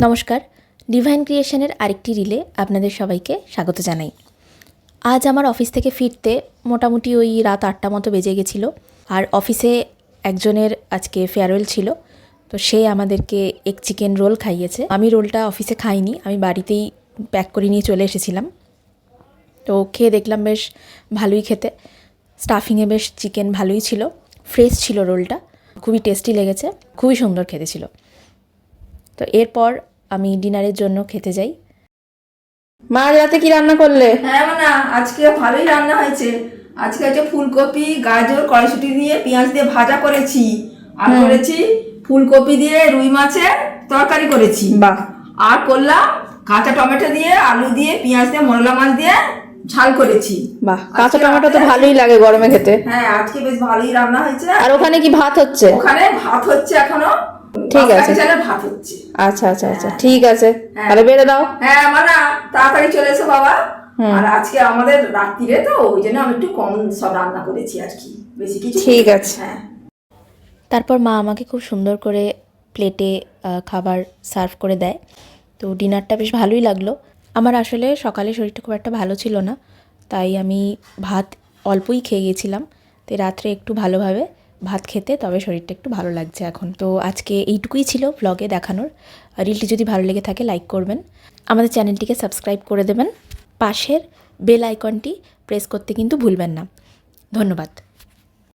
নমস্কার, ডিভাইন ক্রিয়েশনের আরেকটি রিলে আপনাদের সবাইকে স্বাগত জানাই। আজ আমার অফিস থেকে ফিরতে মোটামুটি ওই রাত 8টা মতো বেজে গেছিলো। আর অফিসে একজনের আজকে ফেয়ারওয়েল ছিল, তো সে আমাদেরকে এগ চিকেন রোল খাইয়েছে। আমি রোলটা অফিসে খাইনি, আমি বাড়িতেই প্যাক করে নিয়ে চলে এসেছিলাম। তো খেয়ে দেখলাম বেশ ভালোই খেতে, স্টাফিংয়ে বেশ চিকেন ভালোই ছিল, ফ্রেশ ছিল রোলটা, খুবই টেস্টি লেগেছে, খুবই সুন্দর খেতে ছিল। তো এরপর আমি ডিনারের জন্য খেতে যাই। মা রাতে কি রান্না করলে? হ্যাঁ না, আজকে ভালোই রান্না হয়েছে। আজকে হচ্ছে ফুলকপি, গাজর, কড়াইশুঁটি দিয়ে পেঁয়াজ দিয়ে ভাজা করেছি, আর করেছি ফুলকপি দিয়ে রুই মাছের তরকারি করেছি। বাহ। আর করলাম কাঁচা টমেটো দিয়ে, আলু দিয়ে, পেঁয়াজ দিয়ে, মোরলা মাছ দিয়ে ঝাল করেছি। বাহ, কাঁচা টমেটো তো ভালোই লাগে গরমে খেতে। হ্যাঁ, আজকে বেশ ভালোই রান্না হয়েছে। আর ওখানে কি ভাত হচ্ছে? ওখানে ভাত হচ্ছে এখনো, ঠিক আছে, ভাত হচ্ছে। আচ্ছা আচ্ছা আচ্ছা, ঠিক আছে, তাহলে বেড়ে দাও। হ্যাঁ মানা, তাড়াতাড়ি চলে এসো বাবা। আর আজকে আমাদের রাত্রিরে তো ওই জন্য আমি একটু কম সব রান্না করেছি আর কি, বেশি কিছু। ঠিক আছে। হ্যাঁ। তারপর মা আমাকে খুব সুন্দর করে প্লেটে খাবার সার্ভ করে দেয়। তো ডিনারটা বেশ ভালোই লাগলো। আমার আসলে সকালে শরীরটা খুব একটা ভালো ছিল না, তাই আমি ভাত অল্পই খেয়ে গেছিলাম। তো রাত্রে একটু ভালোভাবে ভাত খেতে তবে শরীরটা একটু ভালো লাগছে এখন। তো আজকে এইটুকুই ছিল ব্লগে দেখানোর। রিলটি যদি ভালো লেগে থাকে লাইক করবেন, আমাদের চ্যানেলটিকে সাবস্ক্রাইব করে দেবেন, পাশের বেল আইকনটি প্রেস করতে কিন্তু ভুলবেন না। ধন্যবাদ।